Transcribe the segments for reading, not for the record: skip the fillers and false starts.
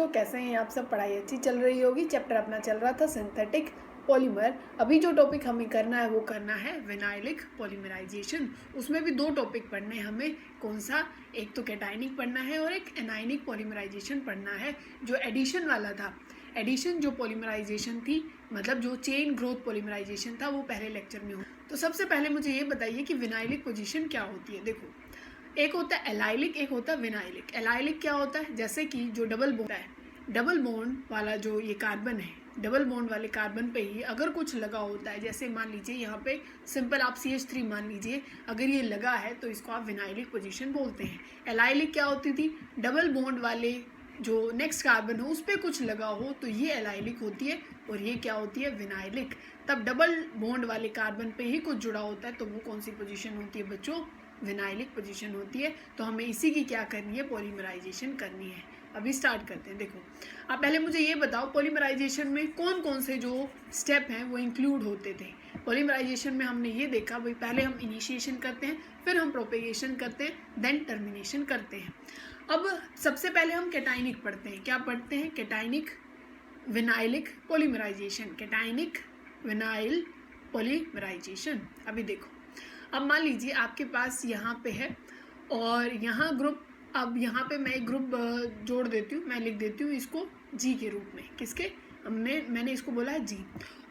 कैसे हैं आप सब। पढ़ाई अच्छी चल रही होगी। चैप्टर अपना चल रहा था सिंथेटिक पॉलीमर। अभी जो टॉपिक हमें करना है वो करना है विनाइलिक पॉलीमराइजेशन। उसमें भी दो टॉपिक पढ़ने हैं हमें। कौन सा? एक तो कैटाइनिक पढ़ना है और एक एनाइनिक पॉलीमराइजेशन पढ़ना है। जो एडिशन वाला था, एडिशन जो पॉलीमराइजेशन थी, मतलब जो चेन ग्रोथ पॉलीमराइजेशन था, वो पहले लेक्चर में हो। तो सबसे पहले मुझे ये बताइए कि विनाइलिक पोजीशन क्या होती है। देखो, एक होता है एलाइलिक, एक होता है विनाइलिक। एलाइलिक क्या होता है? जैसे कि जो डबल बॉन्ड है, डबल बॉन्ड वाला जो ये कार्बन है, डबल बॉन्ड वाले कार्बन पे ही अगर कुछ लगा होता है, जैसे मान लीजिए यहाँ पे सिंपल आप CH3 मान लीजिए, अगर ये लगा है तो इसको आप विनाइलिक पोजीशन बोलते हैं। एलाइलिक क्या होती थी? डबल बॉन्ड वाले जो नेक्स्ट कार्बन हो उस पर कुछ लगा हो तो ये एलाइलिक होती है, और ये क्या होती है? विनाइलिक। तब डबल बॉन्ड वाले कार्बन पे ही कुछ जुड़ा होता है तो वो कौन सी पोजीशन होती है बच्चों? विनाइलिक पोजीशन होती है। तो हमें इसी की क्या करनी है? पॉलीमराइजेशन करनी है। अभी स्टार्ट करते हैं। देखो, आप पहले मुझे ये बताओ, पॉलीमराइजेशन में कौन कौन से जो स्टेप हैं वो इंक्लूड होते थे। पॉलीमराइजेशन में हमने ये देखा भाई, पहले हम इनिशिएशन करते हैं, फिर हम प्रोपेगेशन करते हैं, देन टर्मिनेशन करते हैं। अब सबसे पहले हम कैटाइनिक पढ़ते हैं। क्या पढ़ते हैं? Cationic vinylic polymerization. Cationic vinyl polymerization. अभी देखो, अब मान लीजिए आपके पास यहाँ पे है और यहाँ ग्रुप, अब यहाँ पे मैं एक ग्रुप जोड़ देती हूँ, मैं लिख देती हूँ इसको G के रूप में। किसके? मैंने इसको बोला है G।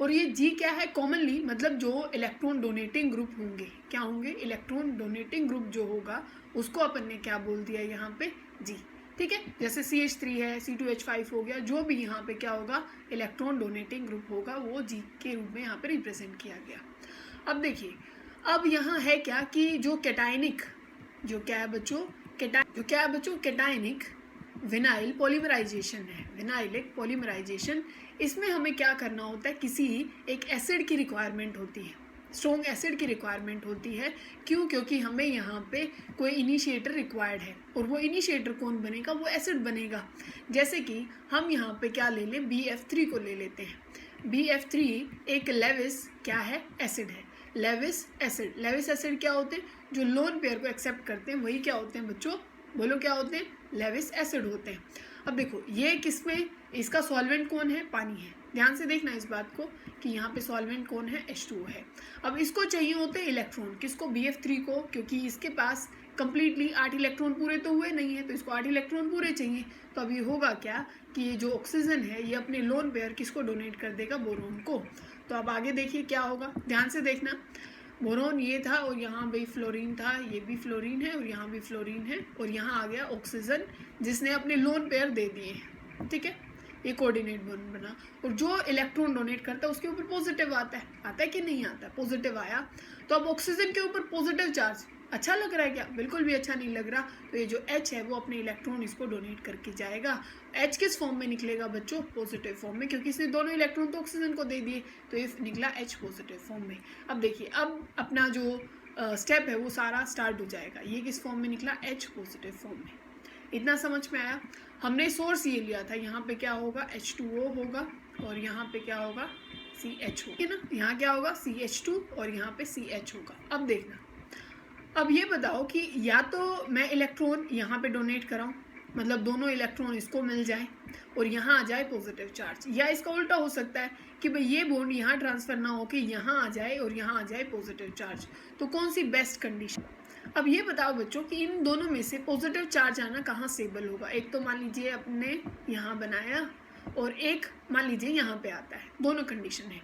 और ये G क्या है? कॉमनली मतलब जो इलेक्ट्रॉन डोनेटिंग ग्रुप होंगे, क्या होंगे? इलेक्ट्रॉन डोनेटिंग ग्रुप जो होगा उसको अपन ने क्या बोल दिया यहाँ पे? G। ठीक है, जैसे CH3 है, C2H5 हो गया, जो भी यहाँ पे क्या होगा? इलेक्ट्रॉन डोनेटिंग ग्रुप होगा, वो G के रूप में यहाँ पे रिप्रेजेंट किया गया। अब देखिए, अब यहाँ है क्या कि जो कैटाइनिक, जो क्या है बच्चों? कैटाइनिक विनाइल पॉलीमराइजेशन है, विनाइलिक पॉलीमराइजेशन। इसमें हमें क्या करना होता है? किसी एक एसिड की रिक्वायरमेंट होती है, स्ट्रॉन्ग एसिड की रिक्वायरमेंट होती है। क्यों? क्योंकि हमें यहाँ पे कोई इनिशिएटर रिक्वायर्ड है, और वो इनिशिएटर कौन बनेगा? वो एसिड बनेगा। जैसे कि हम यहाँ पे क्या ले लें? BF3 को ले लेते हैं। BF3 एक लेविस क्या है? एसिड है, लेविस एसिड। लेविस एसिड क्या होते हैं? जो लोन पेयर को एक्सेप्ट करते हैं वही क्या होते हैं बच्चों? बोलो क्या होते हैं? लेविस एसिड होते हैं। अब देखो, ये किसमें, इसका सॉल्वेंट कौन है? पानी है। ध्यान से देखना इस बात को कि यहाँ पे सॉल्वेंट कौन है? H2O है। अब इसको चाहिए होते हैं इलेक्ट्रॉन, किसको? BF3 को, क्योंकि इसके पास कंप्लीटली 8 इलेक्ट्रॉन पूरे तो हुए नहीं है, तो इसको 8 इलेक्ट्रॉन पूरे चाहिए। तो अब ये होगा क्या कि ये जो ऑक्सीजन है ये अपने लोन पेयर किसको डोनेट कर देगा? बोरोन को। तो अब आगे देखिए क्या होगा, ध्यान से देखना। बोरोन ये था और यहाँ भी फ्लोरीन था, ये भी फ्लोरीन है और यहाँ भी फ्लोरीन है, और यहाँ आ गया ऑक्सीजन जिसने अपने लोन पेयर दे दिए हैं। ठीक है, ये कोऑर्डिनेट बॉन्ड बना, और जो इलेक्ट्रॉन डोनेट करता है उसके ऊपर पॉजिटिव आता है कि नहीं आता? पॉजिटिव आया। तो अब ऑक्सीजन के ऊपर पॉजिटिव चार्ज अच्छा लग रहा है क्या? बिल्कुल भी अच्छा नहीं लग रहा। तो ये जो H है वो अपने इलेक्ट्रॉन इसको डोनेट करके जाएगा। H किस फॉर्म में निकलेगा बच्चों? पॉजिटिव फॉर्म में, क्योंकि इसने दोनों इलेक्ट्रॉन तो ऑक्सीजन को दे दिए, तो ये निकला H पॉजिटिव फॉर्म में। अब देखिए, अब अपना जो स्टेप है वो सारा स्टार्ट हो जाएगा। ये किस फॉर्म में निकला? H पॉजिटिव फॉर्म में। इतना समझ में आया? हमने सोर्स ये लिया था, यहाँ पे क्या होगा? H2O होगा, और यहाँ पे क्या होगा? CH होगा ना। यहाँ क्या होगा? CH2, और यहाँ पे CH होगा। अब देखना, अब ये बताओ कि या तो मैं इलेक्ट्रॉन यहाँ पे डोनेट कराऊँ, मतलब दोनों इलेक्ट्रॉन इसको मिल जाए और यहाँ आ जाए पॉजिटिव चार्ज, या इसका उल्टा हो सकता है कि भाई ये बॉन्ड यहाँ ट्रांसफर ना हो कि यहाँ आ जाए और यहाँ आ जाए पॉजिटिव चार्ज। तो कौन सी बेस्ट कंडीशन? अब ये बताओ बच्चों कि इन दोनों में से पॉजिटिव चार्ज आना कहाँ स्टेबल होगा? एक तो मान लीजिए अपने यहाँ बनाया, और एक मान लीजिए यहाँ पे आता है। दोनों कंडीशन है।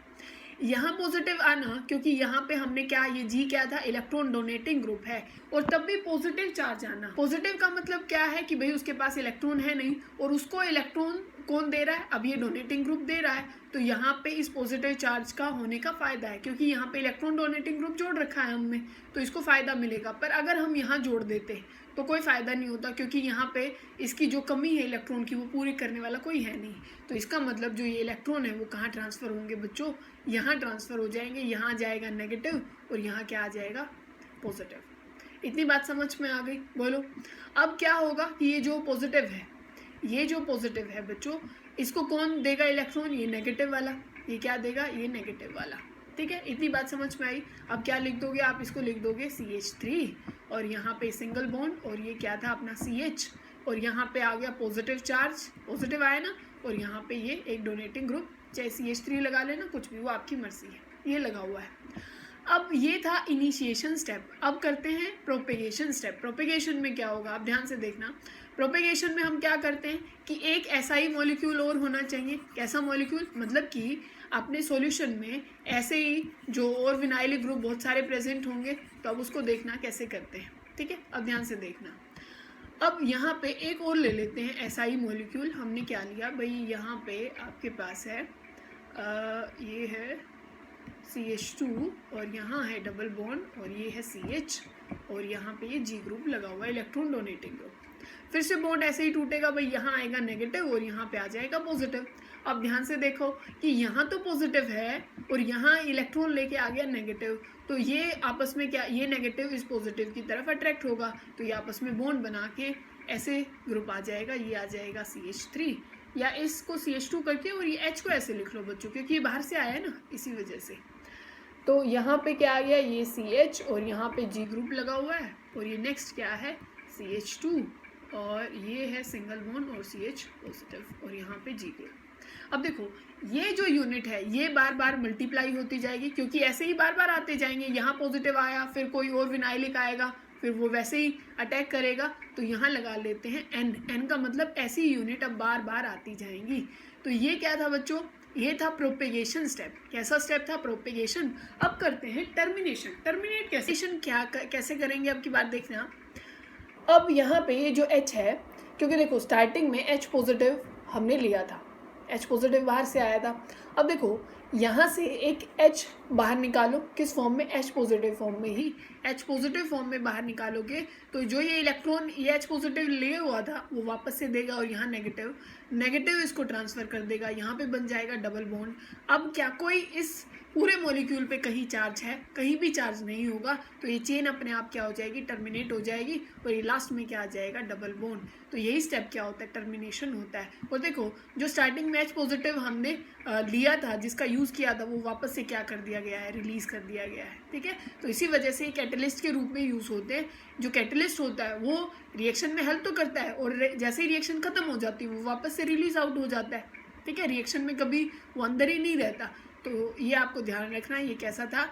यहाँ पॉजिटिव आना, क्योंकि यहाँ पे हमने क्या, ये G क्या था? इलेक्ट्रॉन डोनेटिंग ग्रुप है, और तब भी पॉजिटिव चार्ज आना। पॉजिटिव का मतलब क्या है कि भाई उसके पास इलेक्ट्रॉन है नहीं, और उसको इलेक्ट्रॉन कौन दे रहा है? अब ये डोनेटिंग ग्रुप दे रहा है। तो यहाँ पे इस पॉजिटिव चार्ज का होने का फायदा है, क्योंकि यहाँ पे इलेक्ट्रॉन डोनेटिंग ग्रुप जोड़ रखा है हमने, तो इसको फायदा मिलेगा। पर अगर हम यहाँ जोड़ देते तो कोई फ़ायदा नहीं होता, क्योंकि यहाँ पे इसकी जो कमी है इलेक्ट्रॉन की वो पूरी करने वाला कोई है नहीं। तो इसका मतलब जो ये इलेक्ट्रॉन है वो कहाँ ट्रांसफ़र होंगे बच्चों? यहाँ ट्रांसफ़र हो जाएंगे। यहाँ जाएगा नेगेटिव और यहाँ क्या आ जाएगा? पॉजिटिव। इतनी बात समझ में आ गई? बोलो, अब क्या होगा कि ये जो पॉजिटिव है, ये जो पॉजिटिव है बच्चों, इसको कौन देगा इलेक्ट्रॉन? ये नेगेटिव वाला। ये क्या देगा? ये नेगेटिव वाला। ठीक है, इतनी बात समझ में आई? अब क्या लिख दोगे आप? इसको लिख दोगे CH3, और यहाँ पे सिंगल बॉन्ड, और ये क्या था अपना CH, और यहाँ पे आ गया पॉजिटिव चार्ज, पॉजिटिव आया ना, और यहाँ पे ये एक डोनेटिंग ग्रुप, चाहे CH3 लगा लेना, कुछ भी, वो आपकी मर्जी है, ये लगा हुआ है। अब ये था इनिशिएशन स्टेप। अब करते हैं प्रोपेगेशन स्टेप। प्रोपेगेशन में क्या होगा, आप ध्यान से देखना। प्रोपेगेशन में हम क्या करते हैं कि एक ऐसा ही मॉलिक्यूल और होना चाहिए। कैसा मॉलिक्यूल, मतलब कि अपने सॉल्यूशन में ऐसे ही जो और विनाइलिक ग्रुप बहुत सारे प्रेजेंट होंगे, तो अब उसको देखना कैसे करते हैं, ठीक है। अब ध्यान से देखना। अब यहाँ पे एक और ले लेते हैं ऐसा ही मॉलिक्यूल। हमने क्या लिया भाई, यहाँ पे आपके पास है ये है CH2 और यहाँ है डबल बॉन्ड और ये है CH और यहाँ पे ये G ग्रुप लगा हुआ है, इलेक्ट्रॉन डोनेटिंग ग्रुप। फिर से बॉन्ड ऐसे ही टूटेगा भाई, यहाँ आएगा नेगेटिव और यहाँ पे आ जाएगा पॉजिटिव। अब ध्यान से देखो कि यहाँ तो पॉजिटिव है और यहाँ इलेक्ट्रॉन लेके आ गया नेगेटिव, तो ये आपस में क्या, ये नेगेटिव इस पॉजिटिव की तरफ अट्रैक्ट होगा, तो ये आपस में बॉन्ड बना के ऐसे ग्रुप आ जाएगा, ये आ जाएगा CH3, या इसको CH2 करके और ये H को ऐसे लिख लो बच्चों, क्योंकि ये बाहर से आया है ना, इसी वजह से। तो यहाँ पे क्या आ गया, ये CH और यहाँ पे G ग्रुप लगा हुआ है और ये नेक्स्ट क्या है CH2 और ये है सिंगल बॉन्ड और CH पॉजिटिव और यहाँ पे G ग्रुप। अब देखो ये जो यूनिट है ये बार बार मल्टीप्लाई होती जाएगी, क्योंकि ऐसे ही बार बार आते जाएंगे। यहाँ पॉजिटिव आया, फिर कोई और विनाइलिक आएगा, फिर वो वैसे ही अटैक करेगा, तो यहाँ लगा लेते हैं N का मतलब ऐसी यूनिट अब बार बार आती जाएंगी। तो ये क्या था बच्चों, ये था प्रोपेगेशन स्टेप। कैसा स्टेप था, प्रोपेगेशन। अब करते हैं टर्मिनेशन। टर्मिनेट कैसे करेंगे अब की बात देखना। अब यहाँ पे ये जो H है, क्योंकि देखो स्टार्टिंग में H पॉजिटिव हमने लिया था, H पॉजिटिव बाहर से आया था। अब देखो यहाँ से एक H बाहर निकालो, किस फॉर्म में, H पॉजिटिव फॉर्म में ही। H पॉजिटिव फॉर्म में बाहर निकालोगे तो जो ये इलेक्ट्रॉन ये H पॉजिटिव ले हुआ था वो वापस से देगा और यहाँ नेगेटिव इसको ट्रांसफ़र कर देगा, यहाँ पे बन जाएगा डबल बॉन्ड। अब क्या कोई इस पूरे मॉलिक्यूल पे कहीं चार्ज है, कहीं भी चार्ज नहीं होगा, तो ये चेन अपने आप क्या हो जाएगी, टर्मिनेट हो जाएगी और ये लास्ट में क्या आ जाएगा, डबल बॉन्ड। तो यही स्टेप क्या होता है, टर्मिनेशन होता है। और देखो जो स्टार्टिंग में H पॉजिटिव हमने लिया था, जिसका यूज़ किया था, वो वापस से क्या कर दिया गया है, रिलीज़ कर दिया गया है, ठीक है। तो इसी वजह से कैटलिस्ट के रूप में यूज़ होते हैं। जो कैटलिस्ट होता है वो रिएक्शन में हेल्प तो करता है और जैसे ही रिएक्शन ख़त्म हो जाती है वो वापस से रिलीज आउट हो जाता है, ठीक है। रिएक्शन में कभी वो अंदर ही नहीं रहता। तो ये आपको ध्यान रखना है। ये कैसा था,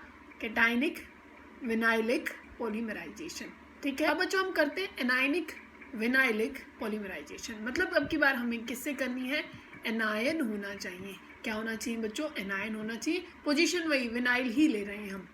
कैटायनिक विनाइलिक पॉलीमराइजेशन, ठीक है। अब बच्चों हम करते हैं एनायनिक विनाइलिक पॉलीमराइजेशन। मतलब अब की बार हमें किससे करनी है, एनायन होना चाहिए। क्या होना चाहिए बच्चों, एनायन होना चाहिए। पोजीशन वही विनाइल ही ले रहे हैं हम।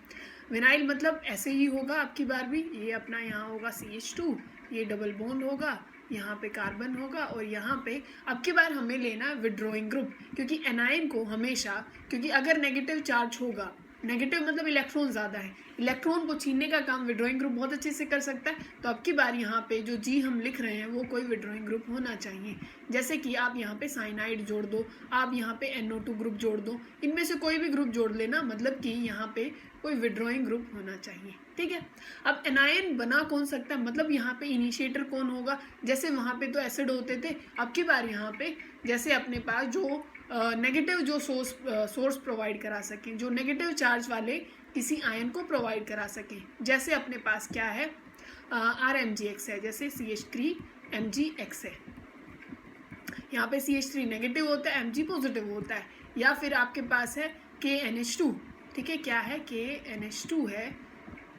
विनाइल मतलब ऐसे ही होगा अब की बार भी, ये अपना यहाँ होगा CH2, ये डबल बॉन्ड होगा, यहाँ पे कार्बन होगा और यहाँ पे अब की बार हमें लेना विड्रॉइंग ग्रुप, क्योंकि एनायन को हमेशा, क्योंकि अगर नेगेटिव चार्ज होगा, नेगेटिव मतलब इलेक्ट्रॉन ज़्यादा है, इलेक्ट्रॉन को छीनने का काम विड्रॉइंग ग्रुप बहुत अच्छे से कर सकता है। तो अब की बार यहाँ पे जो G हम लिख रहे हैं वो कोई विड्रॉइंग ग्रुप होना चाहिए। जैसे कि आप यहाँ पे साइनाइड जोड़ दो, आप यहाँ पे NO2 ग्रुप जोड़ दो, इनमें से कोई भी ग्रुप जोड़ लेना, मतलब कि यहाँ पे कोई विड्रॉइंग ग्रुप होना चाहिए, ठीक है। अब एनायन बना कौन सकता है, मतलब यहाँ पे इनिशिएटर कौन होगा। जैसे वहाँ पे तो एसिड होते थे, अब की बार यहाँ पे जैसे अपने पास जो नेगेटिव जो सोर्स प्रोवाइड करा सकें, जो नेगेटिव चार्ज वाले किसी आयन को प्रोवाइड करा सकें। जैसे अपने पास क्या है, RMgX है, जैसे CH3MgX है। यहाँ पे CH3 नेगेटिव होता है, Mg पॉजिटिव होता है। या फिर आपके पास है KNH2, ठीक है, क्या है, KNH2 है,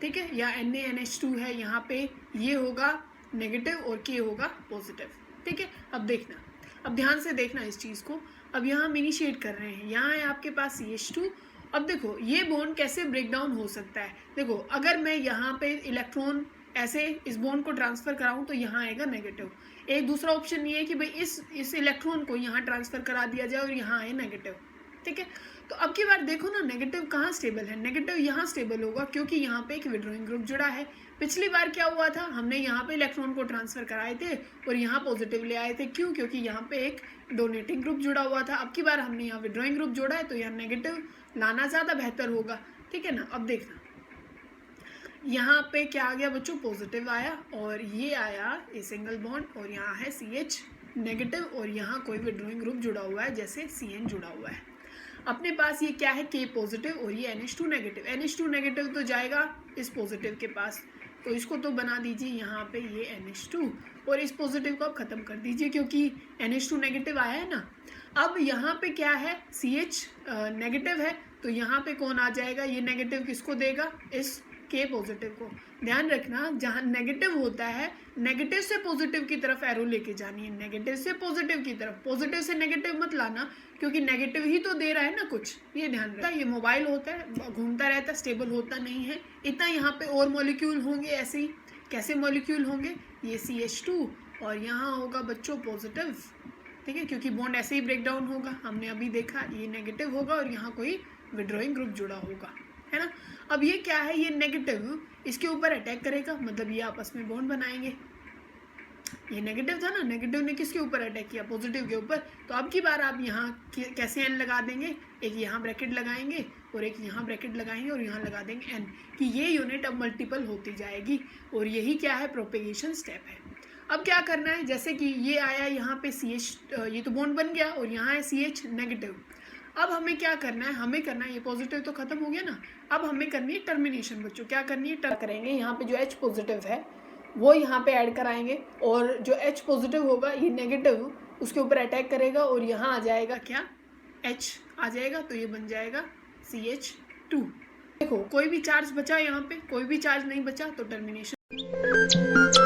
ठीक है, या NaNH2 है। यहाँ पे ये होगा नेगेटिव और K होगा पॉजिटिव, ठीक है। अब देखना, अब ध्यान से देखना इस चीज़ को। अब यहाँ हम इनिशिएट कर रहे हैं, यहाँ है आपके पास CH2। अब देखो ये बॉन्ड कैसे ब्रेक डाउन हो सकता है। देखो अगर मैं यहाँ पे इलेक्ट्रॉन ऐसे इस बॉन्ड को ट्रांसफ़र कराऊँ तो यहाँ आएगा नेगेटिव। एक दूसरा ऑप्शन ये है कि भाई इस इलेक्ट्रॉन को यहाँ ट्रांसफ़र करा दिया जाए और यहाँ आए नेगेटिव, ठीक है। तो अब की बार देखो ना, नेगेटिव कहाँ स्टेबल है, नेगेटिव यहाँ स्टेबल होगा, क्योंकि यहाँ पे एक विड्रॉइंग ग्रुप जुड़ा है। पिछली बार क्या हुआ था, हमने यहाँ पे इलेक्ट्रॉन को ट्रांसफ़र कराए थे और यहाँ पॉजिटिव ले आए थे, क्यों, क्योंकि यहाँ पे एक डोनेटिंग ग्रुप जुड़ा हुआ था। अब की बार हमने यहाँ विड्रॉइंग ग्रुप जोड़ा है, तो यहाँ नेगेटिव लाना ज़्यादा बेहतर होगा, ठीक है ना। अब देखना यहाँ पे क्या आ गया बच्चों, पॉजिटिव आया और ये आया ए सिंगल बॉन्ड और यहाँ है CH नेगेटिव और यहाँ कोई विड्रॉइंग ग्रुप जुड़ा हुआ है, जैसे CN जुड़ा हुआ है। अपने पास ये क्या है, K पॉजिटिव और ये NH2 नेगेटिव। NH2 नेगेटिव तो जाएगा इस पॉजिटिव के पास, तो इसको तो बना दीजिए यहाँ पे ये NH2 और इस पॉजिटिव को आप ख़त्म कर दीजिए क्योंकि NH2 नेगेटिव आया है ना। अब यहाँ पे क्या है, CH नेगेटिव है, तो यहाँ पे कौन आ जाएगा, ये नेगेटिव किसको देगा, इस K पॉजिटिव को। ध्यान रखना जहाँ नेगेटिव होता है, नेगेटिव से पॉजिटिव की तरफ एरो लेके जानी है, नेगेटिव से पॉजिटिव की तरफ, पॉजिटिव से नेगेटिव मत लाना क्योंकि नेगेटिव ही तो दे रहा है ना कुछ, ये ध्यान रखना। ये मोबाइल होता है, घूमता रहता है, स्टेबल होता नहीं है इतना। यहाँ पे और मॉलिक्यूल होंगे ऐसे ही, कैसे मॉलिक्यूल होंगे, ये CH2 और यहाँ होगा बच्चों पॉजिटिव, ठीक है, क्योंकि बॉन्ड ऐसे ही ब्रेक डाउन होगा, हमने अभी देखा ये नेगेटिव होगा और यहाँ कोई विड्रॉइंग ग्रुप जुड़ा होगा, है ना। अब ये क्या है, ये नेगेटिव इसके ऊपर अटैक करेगा, मतलब ये आपस में बॉन्ड बनाएंगे। ये नेगेटिव था ना, नेगेटिव ने किसके ऊपर अटैक किया, पॉजिटिव के ऊपर। तो अब की बार आप यहाँ कैसे n लगा देंगे, एक यहाँ ब्रैकेट लगाएंगे और एक यहाँ ब्रैकेट लगाएंगे और यहाँ लगा देंगे n, कि ये यूनिट अब मल्टीपल होती जाएगी और यही क्या है, प्रोपेगेशन स्टेप है। अब क्या करना है, जैसे कि ये आया यहाँ पे CH, ये तो बॉन्ड बन गया और यहाँ है CH नेगेटिव। अब हमें क्या करना है, हमें करना है, ये पॉजिटिव तो खत्म हो गया ना, अब हमें करनी है टर्मिनेशन बच्चों। क्या करनी है, करेंगे यहाँ पे जो H पॉजिटिव है वो यहाँ पे ऐड कराएंगे और जो H पॉजिटिव होगा ये नेगेटिव उसके ऊपर अटैक करेगा और यहाँ आ जाएगा क्या, H आ जाएगा, तो ये बन जाएगा CH2। देखो कोई भी चार्ज बचा यहाँ पे, कोई भी चार्ज नहीं बचा, तो टर्मिनेशन